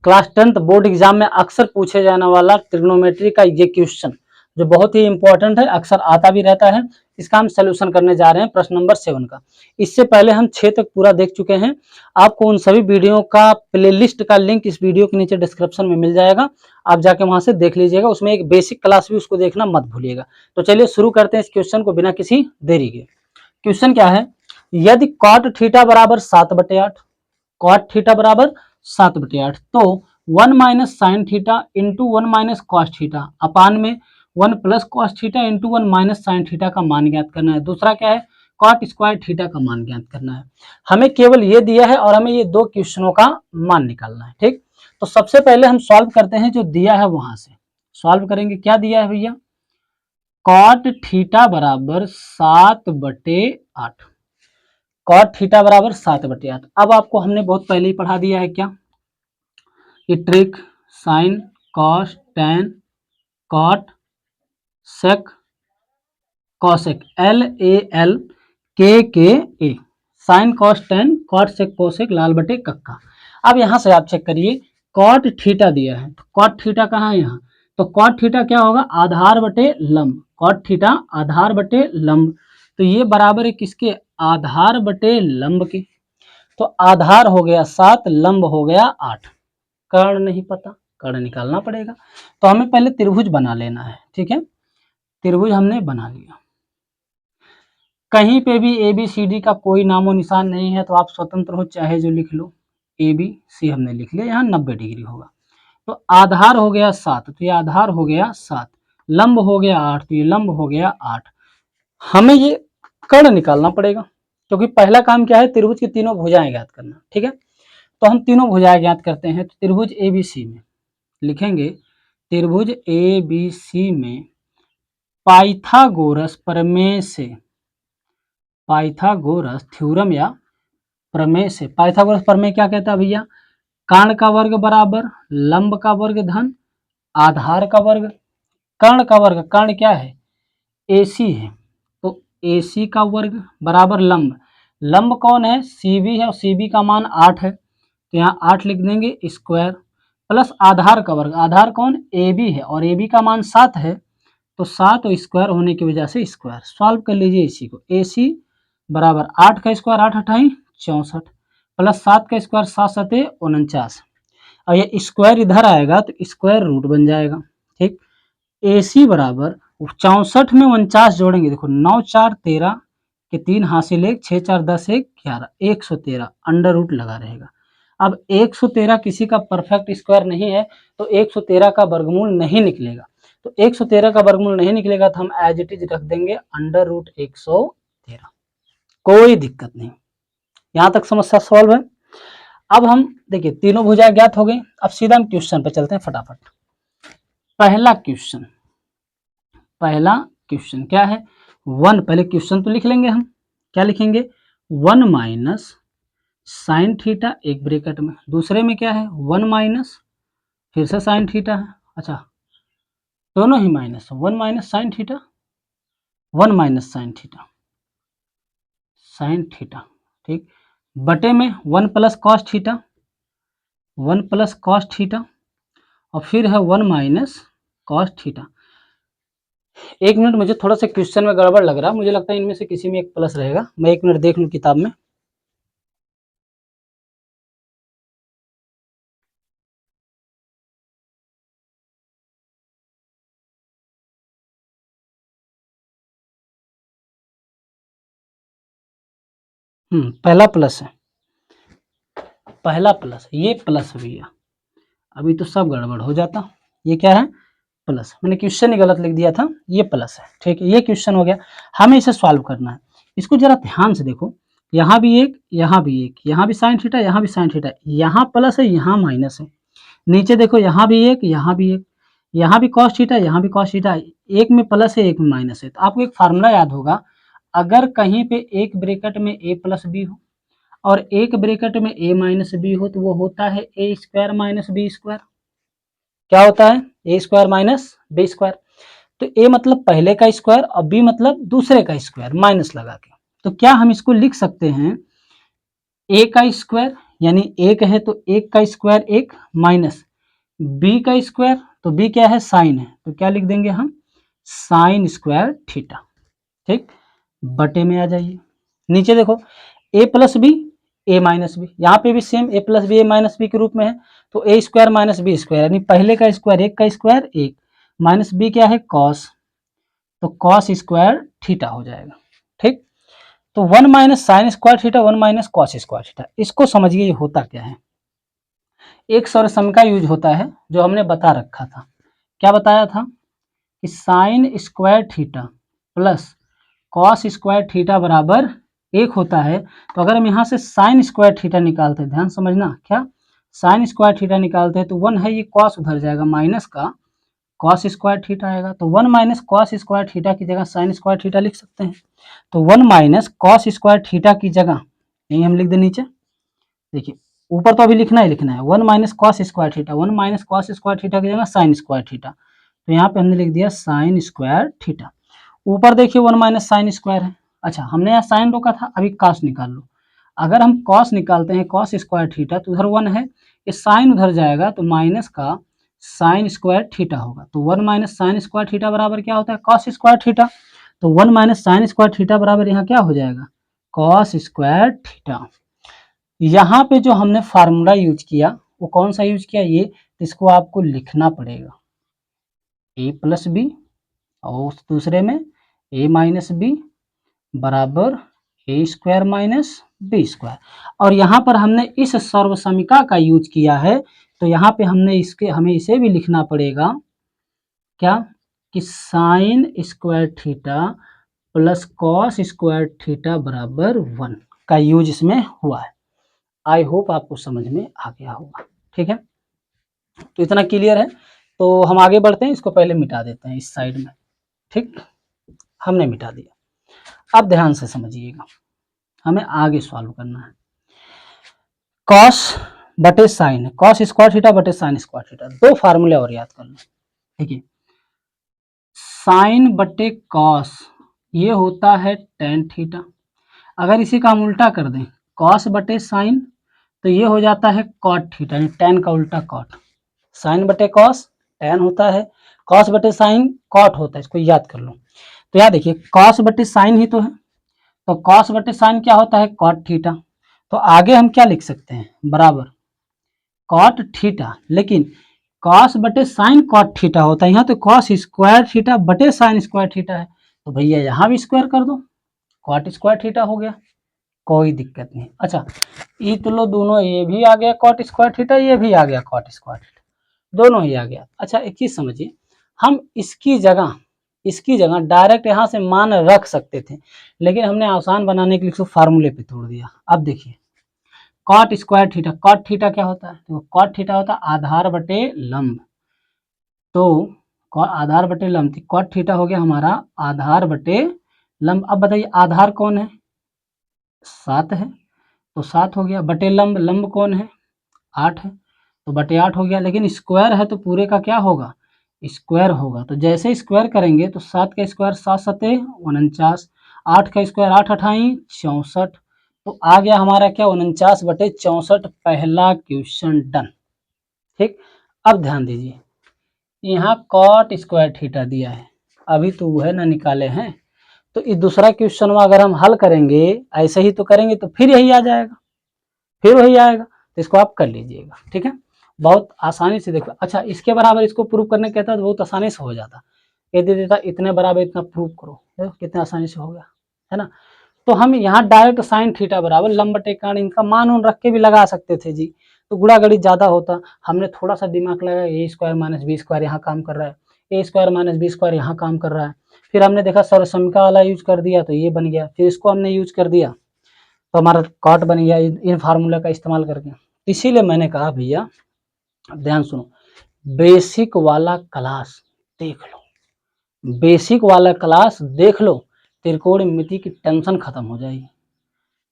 Class 10th board exam में अक्सर पूछे जाने वाला ट्रिग्नोमेट्री का ये क्वेश्चन जो बहुत ही इंपॉर्टेंट है, अक्सर आता भी रहता है। इसका हम सोल्यूशन करने जा रहे हैं प्रश्न नंबर 7 का। इससे पहले हम 6 तक पूरा देख चुके हैं। आपको उन सभी वीडियो का प्लेलिस्ट का लिंक इस वीडियो के नीचे डिस्क्रिप्शन में मिल जाएगा, आप जाके वहां से देख लीजिएगा। उसमें एक बेसिक क्लास भी उसको देखना मत भूलिएगा। तो चलिए शुरू करते हैं इस क्वेश्चन को बिना किसी देरी के। क्वेश्चन क्या है, यदि कॉट थीटा बराबर 7/8, कॉट थीटा बराबर 7/8, तो 1 minus sine theta into 1 minus cos theta upon में 1 plus cos theta into 1 minus sine theta का मान ज्ञात करना है। दूसरा क्या है, कॉट स्क्वायर थीटा का मान ज्ञात करना है। हमें केवल ये दिया है और हमें ये दो क्वेश्चनों का मान निकालना है। ठीक, तो सबसे पहले हम सॉल्व करते हैं, जो दिया है वहां से सॉल्व करेंगे। क्या दिया है भैया, कॉट थीटा बराबर 7/8, कॉट थीटा बराबर 7/8। अब आपको हमने बहुत पहले ही पढ़ा दिया है क्या, ये trick sine cos tan cot sec cosec, LALKKA, sine cos tan cot sec cosec लाल बटे कक्का। अब यहां से आप चेक करिए, कॉट थीटा दिया है, तो कॉट थीटा कहाँ है यहाँ, तो कॉट थीटा क्या होगा, आधार बटे लंब, कॉट थीटा आधार बटे लंब, तो ये बराबर है किसके, आधार बटे लंब के। तो आधार हो गया 7, लंब हो गया 8, कर्ण नहीं पता, कर्ण निकालना पड़ेगा। तो हमें पहले त्रिभुज बना लेना है। ठीक है, त्रिभुज हमने बना लिया। कहीं पे भी ABCD का कोई नामो निशान नहीं है तो आप स्वतंत्र हो, चाहे जो लिख लो। ABC हमने लिख लिया, यहाँ 90 डिग्री होगा। तो आधार हो गया 7, तो ये आधार हो गया 7, लंब हो गया 8, तो ये लंब हो गया 8। हमें ये कर्ण निकालना पड़ेगा, क्योंकि पहला काम क्या है, त्रिभुज की तीनों भुजाएं ज्ञात करना। ठीक है, तो हम तीनों भुजाएं ज्ञात करते हैं। तो त्रिभुज ABC में लिखेंगे, त्रिभुज ABC में पाइथागोरस प्रमेय से, पाइथागोरस थ्योरम या प्रमेय से, पाइथागोरस प्रमेय क्या कहता है भैया, कर्ण का वर्ग बराबर लंब का वर्ग धन आधार का वर्ग, कर्ण का वर्ग, कर्ण क्या है, AC है, तो AC का वर्ग बराबर लंब, लंब कौन है, CB है, और CB का मान 8 है, तो यहाँ 8 लिख देंगे स्क्वायर, प्लस आधार का वर्ग, आधार कौन, AB है, और AB का मान 7 है, तो 7 और स्क्वायर होने की वजह से स्क्वायर। सॉल्व कर लीजिए इसी को, AC बराबर 8 का स्क्वायर 8 अठाई 64, प्लस 7 का स्क्वायर 7 सते 49, और ये स्क्वायर इधर आएगा तो स्क्वायर रूट बन जाएगा। ठीक, AC बराबर 64 में 49 जोड़ेंगे, देखो 9 4 13 के 3 हासिल 1, 6 4 10 1 11, 113 अंडर रूट लगा रहेगा। अब 113 किसी का परफेक्ट स्क्वायर नहीं है, तो 113 का वर्गमूल नहीं निकलेगा। तो 113 का वर्गमूल नहीं निकलेगा तो हम एज इट इज रख देंगे अंडर रूट 113, कोई दिक्कत नहीं। यहां तक समस्या सॉल्व है। अब हम देखिए तीनों भुजाएं ज्ञात हो गई। अब सीधा हम क्वेश्चन पे चलते हैं फटाफट। पहला क्वेश्चन, पहला क्वेश्चन क्या है, 1, पहले क्वेश्चन तो लिख लेंगे हम, क्या लिखेंगे, 1 माइनस साइन थीटा एक ब्रैकेट में, दूसरे में क्या है 1 माइनस फिर से साइन थीटा है, अच्छा दोनों ही minus, 1 minus sine theta 1 minus sine theta, sine theta, ठीक, बटे में 1 plus cos theta 1 plus cos theta, और फिर है 1 माइनस कॉस थीटा। एक मिनट, मुझे थोड़ा सा क्वेश्चन में गड़बड़ लग रहा है, मुझे लगता है इनमें से किसी में एक प्लस रहेगा, मैं एक मिनट देख लूं किताब में। पहला प्लस है, पहला प्लस, ये प्लस भैया, अभी तो सब गड़बड़ हो जाता। ये क्या है, प्लस, मैंने क्वेश्चन ही गलत लिख दिया था, ये प्लस है। ठीक है, ये क्वेश्चन हो गया, हमें इसे सॉल्व करना है। इसको जरा ध्यान से देखो, यहाँ भी एक, यहाँ भी एक, यहाँ भी साइन थीटा, यहाँ भी साइन थीटा, यहाँ प्लस है, यहाँ माइनस है, नीचे देखो यहाँ भी एक, यहाँ भी एक, यहाँ भी कॉस थीटा, यहाँ भी कॉस थीटा, एक में प्लस है एक में माइनस है। तो आपको एक फार्मूला याद होगा, अगर कहीं पे एक ब्रैकेट में a प्लस बी हो और एक ब्रैकेट में a माइनस बी हो, तो वो होता है a square minus B square. क्या होता है, a square minus B square. तो a मतलब पहले का स्क्वायर और b मतलब दूसरे का स्क्वायर माइनस लगा के। तो क्या हम इसको लिख सकते हैं, a का स्क्वायर यानी एक है तो एक का स्क्वायर एक माइनस बी का स्क्वायर, तो बी क्या है साइन है, तो क्या लिख देंगे हम साइन स्क्वायर थीटा। ठीक, बटे में आ जाइए, नीचे देखो ए प्लस बी ए माइनस बी, यहाँ पे भी सेम ए प्लस बी ए माइनस बी के रूप में है, तो ए स्क्वायर माइनस बी स्क्वायर यानी पहले का स्क्वायर एक का स्क्वायर एक माइनस बी क्या है कॉस, तो कॉस स्क्वायर थीटा हो जाएगा। ठीक, तो 1 minus sine square theta 1 minus cos square theta, इसको समझिए ये होता क्या है। एक सर्वसम का यूज होता है जो हमने बता रखा था, क्या बताया था कि sine square theta plus cos square theta बराबर एक होता है। तो अगर हम यहाँ से साइन स्क्वायर थीटा निकालते हैं, ध्यान समझना, क्या साइन स्क्वायर थीटा निकालते हैं तो 1 है, ये कॉस उधर जाएगा माइनस का कॉस स्क्वायर थीटा आएगा, तो 1 माइनस कॉस स्क्वायर थीटा की जगह साइन स्क्वायर थीटा लिख सकते हैं। तो 1 माइनस कॉस स्क्वायर थीटा की जगह यही हम लिख दें नीचे, देखिए ऊपर तो अभी लिखना ही लिखना है 1 minus cos square theta 1 minus cos square theta की जगह साइन स्क्वायर थीटा, तो यहाँ पे हमने लिख दिया साइन स्क्वायर थीटा। ऊपर देखिए 1 माइनस साइन स्क्वायर है, अच्छा हमने यहाँ साइन रोका था, अभी कॉस निकाल लो। अगर हम कॉस निकालते हैं कॉस स्क्वायर थीटा तो उधर 1 है, ये साइन उधर जाएगा तो माइनस का साइन स्क्वायर थीटा होगा, तो 1 माइनस साइन स्क्वायर थीटा बराबर क्या होता है कॉस स्क्वायर थीटा, तो 1 माइनस साइन स्क्वायर थीटा बराबर यहाँ क्या हो जाएगा कॉस स्क्वायर थीटा। यहाँ पे जो हमने फार्मूला यूज किया वो कौन सा यूज किया, ये इसको आपको लिखना पड़ेगा, ए प्लस बी और दूसरे में ए माइनस बी बराबर ए स्क्वायर माइनस बी स्क्वायर, और यहाँ पर हमने इस सर्वसमीका का यूज किया है, तो यहाँ पे हमें इसे भी लिखना पड़ेगा क्या कि sine square theta plus cos square theta बराबर 1 का यूज इसमें हुआ है। आई होप आपको समझ में आ गया होगा। ठीक है, तो इतना क्लियर है, तो हम आगे बढ़ते हैं, इसको पहले मिटा देते हैं इस साइड में। ठीक, हमने मिटा दिया, अब ध्यान से समझिएगा, हमें आगे सॉल्व करना है। कॉस बटे साइन, कॉस स्क्वायर थीटा बटे साइन स्क्वायर थीटा, दो फार्मूले और याद कर लो। ठीक है, साइन बटे कॉस ये होता है टेन थीटा, अगर इसी का हम उल्टा कर दें कॉस बटे साइन तो ये हो जाता है कॉट थीटा, यानी टेन का उल्टा कॉट, साइन बटे कॉस टेन होता है, कॉस बटे साइन कॉट होता है, इसको याद कर लो। तो याद देखिए कॉस बटे साइन ही तो है, तो कॉस बटे साइन क्या होता है कॉट थीटा, तो आगे हम क्या लिख सकते हैं बराबर कॉट थीटा, लेकिन कॉस बटे साइन कॉट थीटा होता है, यहाँ तो कॉस स्क्वायर थीटा बटे साइन स्क्वायर थीटा है, तो भैया यहाँ भी स्क्वायर कर दो, कॉट स्क्वायर थीटा हो गया, कोई दिक्कत नहीं। अच्छा ये तो लो दोनों, ये भी आ गया कॉट स्क्वायर थीटा, ये भी आ गया कॉट स्क्वायर थीटा, दोनों ही आ गया। अच्छा एक चीज समझिए, हम इसकी जगह डायरेक्ट यहाँ से मान रख सकते थे, लेकिन हमने आसान बनाने के लिए इसको फार्मूले पे तोड़ दिया। अब देखिए cot square theta, cot theta क्या होता है, तो कॉट थीटा होता है आधार बटे लंब, तो आधार बटे लंब, कॉट थीटा हो गया हमारा आधार बटे लंब। अब बताइए आधार कौन है 7 है, तो 7 हो गया, बटे लंब, लंब कौन है 8 है, तो बटे 8 हो गया, लेकिन स्क्वायर है तो पूरे का क्या होगा स्क्वायर होगा, तो जैसे स्क्वायर करेंगे तो 7 का स्क्वायर 7 सते 49, 8 का स्क्वायर 8 अठाई 64, तो आ गया हमारा क्या 49 बटे 64, पहला क्वेश्चन डन। ठीक, अब ध्यान दीजिए यहाँ कॉट स्क्वायर थीटा दिया है, अभी तो वह ना निकाले हैं, तो इस दूसरा क्वेश्चन में अगर हम हल करेंगे ऐसे ही तो करेंगे तो फिर यही आ जाएगा, फिर वही आएगा, तो इसको आप कर लीजिएगा। ठीक है, बहुत आसानी से देखो, अच्छा इसके बराबर इसको प्रूव करने कहता तो बहुत आसानी से हो जाता, ये दे देता इतने बराबर इतना प्रूव करो, देखो कितने आसानी से हो गया है ना। तो हम यहाँ डायरेक्ट साइन थीटा बराबर लंब बटे कर्ण, इनका मान उन रख के भी लगा सकते थे जी, तो गुणा गणित ज्यादा होता, हमने थोड़ा सा दिमाग लगाया, ए स्क्वायर माइनस बी स्क्वायर यहाँ काम कर रहा है, ए स्क्वायर माइनस बी स्क्वायर यहाँ काम कर रहा है, फिर हमने देखा सर्वसमीका वाला यूज कर दिया तो ये बन गया, फिर इसको हमने यूज कर दिया तो हमारा कॉट बन गया इन फार्मूला का इस्तेमाल करके। इसीलिए मैंने कहा भैया ध्यान सुनो, बेसिक वाला क्लास देख लो, बेसिक वाला क्लास देख लो, त्रिकोणमिति की टेंशन खत्म हो जाएगी।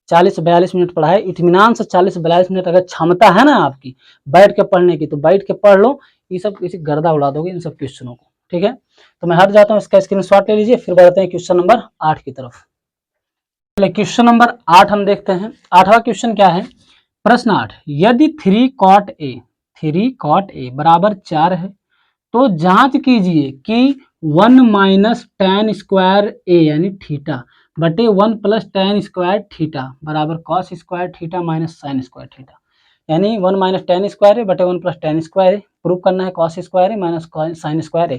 40-42 मिनट पढ़ाए इत्मीनान से, 40-42 मिनट अगर क्षमता है ना आपकी बैठ के पढ़ने की तो बैठ के पढ़ लो, ये सब किसी गर्दा उड़ा दोगे इन सब क्वेश्चनों को। ठीक है, तो मैं हट जाता हूँ, इसका स्क्रीनशॉट ले लीजिए, फिर बढ़ते हैं क्वेश्चन नंबर 8 की तरफ। क्वेश्चन नंबर 8 हम देखते हैं। 8वां क्वेश्चन क्या है, प्रश्न 8, यदि 3 cot a बराबर 4 है तो जांच कीजिए कि 1 माइनस टेन स्क्वायर ए यानी थीटा बटे 1 प्लस टेन स्क्वायर थीटा बराबर cos square theta minus sine square theta, यानी 1 माइनस टेन स्क्वायर ए बटे 1 प्लस टेन स्क्वायर ए, प्रूव करना है कॉस स्क्वायर ए माइनस साइन स्क्वायर ए।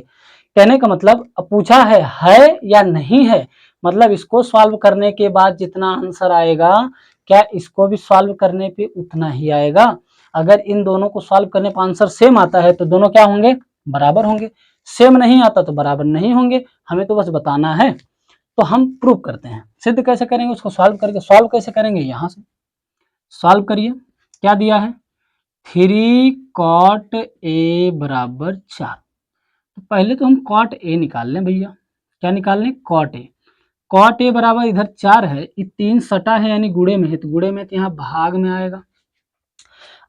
कहने का मतलब पूछा है या नहीं है, मतलब इसको सॉल्व करने के बाद जितना आंसर आएगा क्या इसको भी सॉल्व करने पे उतना ही आएगा। अगर इन दोनों को सॉल्व करने पर आंसर सेम आता है तो दोनों क्या होंगे, बराबर होंगे। सेम नहीं आता तो बराबर नहीं होंगे, हमें तो बस बताना है। तो हम प्रूव करते हैं, सिद्ध कैसे करेंगे उसको सॉल्व करके। सॉल्व कैसे करेंगे, यहां से सॉल्व करिए। क्या दिया है, 3 cot a बराबर 4। तो पहले तो हम cot a निकाल लें भैया। क्या निकाल लें, cot a। cot a बराबर इधर 4 है, ये 3 सटा है यानी गुणे में है, तो गुणे में तो यहाँ भाग में आएगा।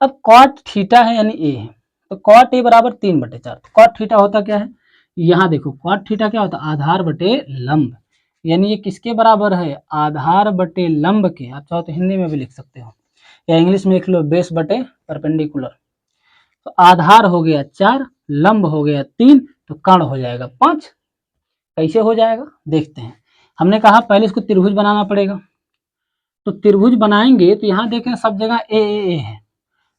अब cot थीटा है यानी a है, तो cot a बराबर 3/4। तो cot थीटा होता क्या है, यहाँ देखो cot थीटा क्या होता है, आधार बटे लंब, यानी ये किसके बराबर है, आधार बटे लंब के। आप चाहो तो हिंदी में भी लिख सकते हो या इंग्लिश में लिख लो, बेस बटे परपेंडिकुलर। तो आधार हो गया 4, लंब हो गया 3, तो कर्ण हो जाएगा 5। कैसे हो जाएगा देखते हैं। हमने कहा पहले इसको त्रिभुज बनाना पड़ेगा, तो त्रिभुज बनाएंगे तो यहाँ देखें सब जगह ए है,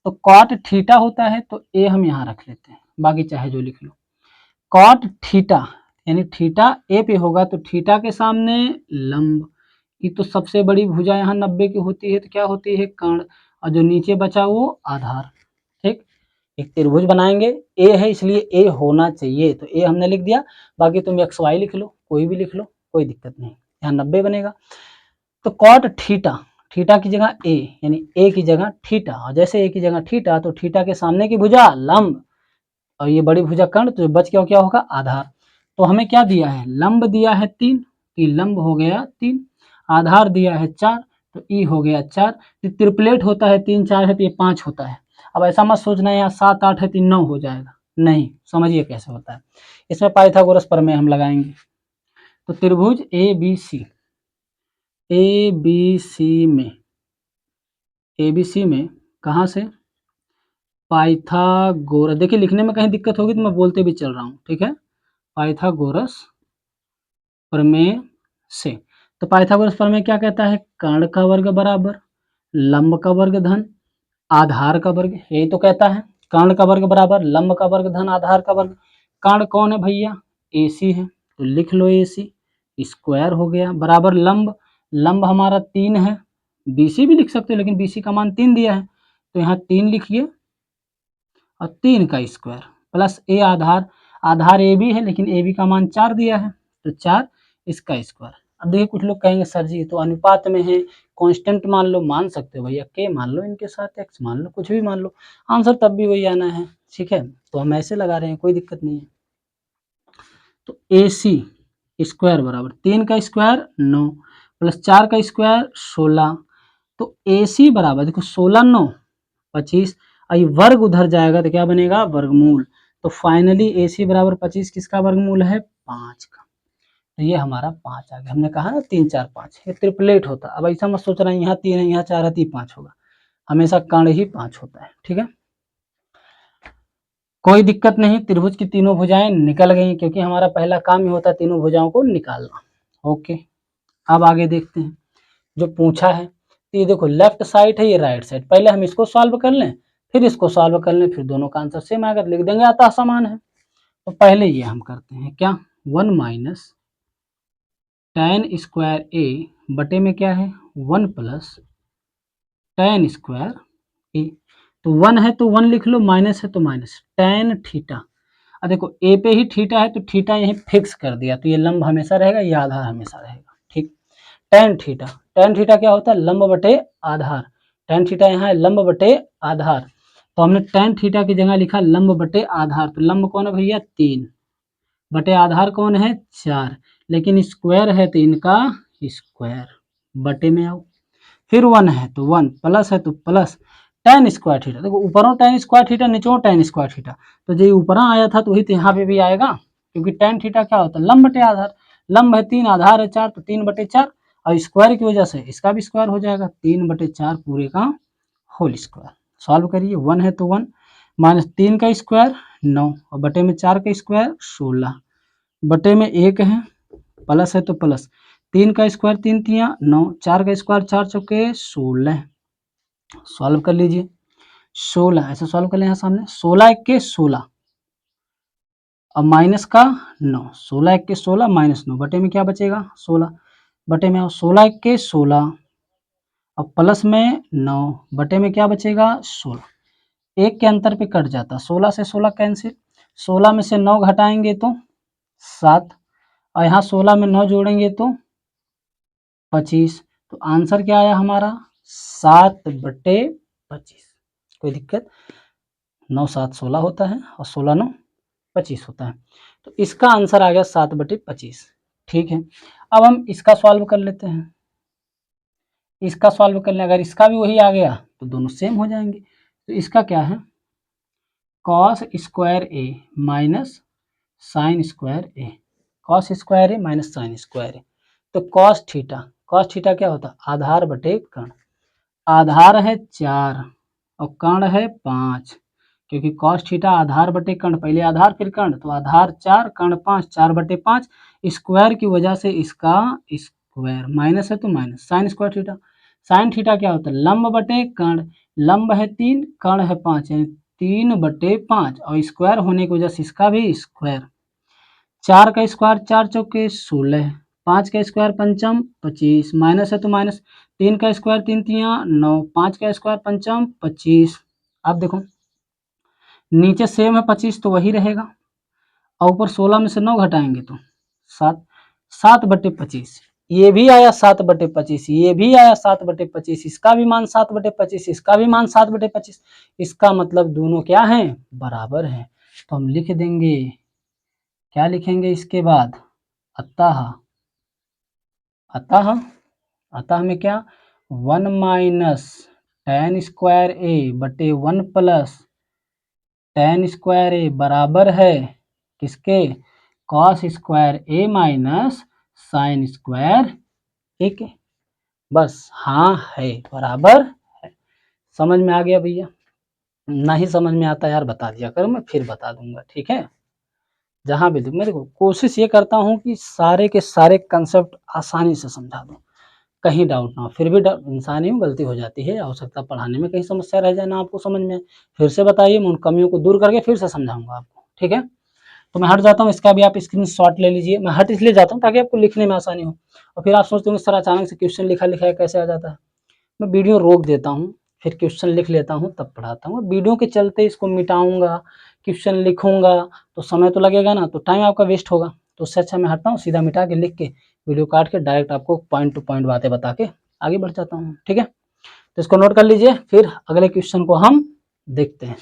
तो कॉट थीटा होता है तो ए हम यहाँ रख लेते हैं, बाकी चाहे जो लिख लो। कॉट थीटा यानी थीटा ए पे होगा तो थीटा के सामने लंब, ये तो सबसे बड़ी भुजा यहाँ 90 की होती है, तो क्या होती है, कर्ण, और जो नीचे बचा वो आधार। ठीक, एक त्रिभुज बनाएंगे, ए है इसलिए ए होना चाहिए, तो ए हमने लिख दिया। बाकी तुम एक्स वाई लिख लो, कोई भी लिख लो, कोई दिक्कत नहीं, यहाँ 90 बनेगा। तो कॉट थीटा, थीटा की जगह ए यानी ए की जगह थीटा, और जैसे ए की जगह थीटा तो थीटा के सामने की भुजा लंब, और ये बड़ी भुजा कर्ण, तो बच क्या होगा आधार। तो हमें क्या दिया है, लंब दिया है 3, तो लंब हो गया 3, आधार दिया है 4, तो ई हो गया 4। ट्रिपलेट होता है, 3 4 है तो ये 5 होता है। अब ऐसा मत सोचना यहाँ 7 8 है तो 9 हो जाएगा, नहीं, समझिए कैसे होता है। इसमें पाइथागोरस प्रमेय हम लगाएंगे। तो त्रिभुज ए बी सी में कहाँ से, पाइथागोरस, देखिए लिखने में कहीं दिक्कत होगी तो मैं बोलते भी चल रहा हूँ, ठीक है, पाइथागोरस प्रमेय से। तो पाइथागोरस प्रमेय क्या कहता है, कर्ण का वर्ग बराबर लंब का वर्ग धन आधार का वर्ग, यही तो कहता है। कर्ण का वर्ग बराबर लंब का वर्ग धन आधार का वर्ग। कर्ण कौन है भैया, AC है, तो लिख लो AC स्क्वायर हो गया, बराबर लंब, लंब हमारा 3 है, BC भी लिख सकते हो लेकिन BC का मान 3 दिया है, तो यहाँ 3 लिखिए और 3 का स्क्वायर प्लस ए आधार, आधार AB है लेकिन AB का मान 4 दिया है, तो 4 इसका स्क्वायर। अब देखिए कुछ लोग कहेंगे सर जी तो अनुपात में है, कांस्टेंट मान लो, मान सकते हो भैया, के मान लो, इनके साथ x मान लो, कुछ भी मान लो, आंसर तब भी वही आना है, ठीक है। तो हम ऐसे लगा रहे हैं, कोई दिक्कत नहीं है। तो AC स्क्वायर बराबर 3 का स्क्वायर 9 प्लस 4 का स्क्वायर 16, तो AC बराबर देखो 16 9 25, और ये वर्ग उधर जाएगा तो क्या बनेगा, वर्गमूल। तो फाइनली AC बराबर 25 किसका वर्गमूल है, 5 का। तो ये हमारा 5 आ गया। हमने कहा ना 3 4 5, ये ट्रिपलेट होता। अब ऐसा मत सोच रहे हैं यहाँ 3 है यहाँ 4 है तो 5 होगा, हमेशा कर्ण ही 5 होता है, ठीक है। कोई दिक्कत नहीं, त्रिभुज की तीनों भुजाएं निकल गई, क्योंकि हमारा पहला काम ही होता है तीनों भुजाओं को निकालना। ओके, अब आगे देखते हैं जो पूछा है। तो ये देखो लेफ्ट साइड है, ये राइट साइड, पहले हम इसको सॉल्व कर लें फिर इसको सॉल्व कर लें, फिर दोनों का आंसर सेम आकर लिख देंगे, आता समान है। तो पहले ये हम करते हैं, क्या 1 माइनस टेन स्क्वायर ए बटे में क्या है 1 प्लस टेन स्क्वायर ए। तो 1 है तो 1 लिख लो, माइनस है तो माइनस, टेन थीटा। अब देखो ए पे ही थीटा है तो थीटा यही फिक्स कर दिया, तो ये लंब हमेशा रहेगा, ये आधार हमेशा रहेगा, ठीक। टेन थीटा, टेन थीटा क्या होता है, लंब बटे आधार, टेन थीटा यहाँ है लंब बटे आधार, तो हमने टेन थीटा की जगह लिखा लंब बटे आधार। तो लंब कौन है भैया 3 बटे आधार कौन है 4, लेकिन स्क्वायर है तो इनका स्क्वायर, बटे में आओ, फिर 1 है तो 1, प्लस है तो प्लस टेन स्क्वायर थीटा। देखो ऊपरों टेन स्क्वायर थीटा नीचों टेन स्क्वायर थीटा, तो जो ऊपर आया था तो वही तो यहाँ पे भी आएगा, क्योंकि टेन थीटा क्या होता है लंब बटे आधार, लंब है 3 आधार है 4, तो 3/4, और स्क्वायर की वजह से इसका भी स्क्वायर हो जाएगा, 3/4 पूरे का होल स्क्वायर। सॉल्व करिए, 1 है तो 1, माइनस 3 का स्क्वायर 9 और बटे में 4 का स्क्वायर 16, बटे में 1 है, प्लस है तो प्लस, 3 का स्क्वायर 3 तियां 9, 4 का स्क्वायर 4 चौके 16। सॉल्व कर लीजिए, 16 ऐसे सॉल्व कर लें यहाँ सामने, 16 एक के 16 अब माइनस का 9, 16 एक के 16 माइनस 9, बटे में क्या बचेगा 16, बटे में 16 एक के 16 अब प्लस में 9, बटे में क्या बचेगा 16, एक के अंतर पे कट जाता, 16 से 16 कैंसिल, 16 में से 9 घटाएंगे तो 7 और यहाँ 16 में 9 जोड़ेंगे तो 25, तो आंसर क्या आया हमारा 7/25। कोई दिक्कत, 9 7 16 होता है और 16 9 25 होता है, तो इसका आंसर आ गया 7/25। ठीक है, अब हम इसका सॉल्व कर लेते हैं, इसका सॉल्व कर लें, अगर इसका भी वही आ गया तो दोनों सेम हो जाएंगे। तो इसका क्या है, कॉस स्क्वायर ए माइनस साइन स्क्वायर ए, कॉस स्क्वायर ए माइनस साइन स्क्वायर ए, तो कॉस थीटा क्या होता है आधार बटे कर्ण, आधार है 4 और कर्ण है 5, क्योंकि कॉस थीटा आधार बटे कर्ण, पहले आधार फिर कर्ण, तो आधार 4 कर्ण 5, 4/5, स्क्वायर की वजह से इसका स्क्वायर, माइनस है तो minus, sine square theta, sine theta क्या होता है लंब बटे कर्ण, लंब है 3 कर्ण है 5 यानी 3/5 और स्क्वायर होने की वजह से इसका भी स्क्वायर, 4 का स्क्वायर 4 चौके 16, 5 का स्क्वायर पंचम 25, माइनस है तो माइनस, 3 का स्क्वायर 3 तियां 9, 5 का स्क्वायर पंचम 25। अब देखो नीचे सेम है 25 तो वही रहेगा और ऊपर 16 में से 9 घटाएंगे तो 7, 7/25, ये भी आया 7/25, ये भी आया 7/25, इसका भी मान 7/25, इसका भी मान 7/25, इसका मतलब दोनों क्या हैं बराबर हैं। तो हम लिख देंगे, क्या लिखेंगे इसके बाद, अतः, अतः में क्या 1 माइनस tan स्क्वायर ए बटे 1 प्लस tan स्क्वायर ए बराबर है किसके कॉस स्क्वायर ए माइनस साइन स्क्वायर ए के, बस हाँ है बराबर है। समझ में आ गया भैया, नहीं समझ में आता यार बता दिया करो, मैं फिर बता दूंगा, ठीक है। जहाँ भी मैं देखो कोशिश ये करता हूँ कि सारे के सारे कंसेप्ट आसानी से समझा दूँ, कहीं डाउट ना हो, फिर भी इंसान ही गलती हो जाती है, हो सकता है पढ़ाने में कहीं समस्या रह जाए ना आपको समझ में, फिर से बताइए, मैं उन कमियों को दूर करके फिर से समझाऊंगा आपको, ठीक है। तो मैं हट जाता हूँ, इसका भी आप स्क्रीनशॉट ले लीजिए, मैं हट इसलिए जाता हूँ ताकि आपको लिखने में आसानी हो, और फिर आप सोचते होंगे सर अचानक से क्वेश्चन लिखा लिखा कैसे आ जाता है, मैं वीडियो रोक देता हूँ, फिर क्वेश्चन लिख लेता हूँ तब पढ़ाता हूँ, वीडियो के चलते इसको मिटाऊंगा, क्वेश्चन लिखूंगा तो समय तो लगेगा ना, तो टाइम आपका वेस्ट होगा, तो उससे अच्छा मैं हटता हूँ, सीधा मिटा के लिख के वीडियो काट के डायरेक्ट आपको पॉइंट टू पॉइंट बातें बता के आगे बढ़ जाता हूँ, ठीक है। तो इसको नोट कर लीजिए, फिर अगले क्वेश्चन को हम देखते हैं।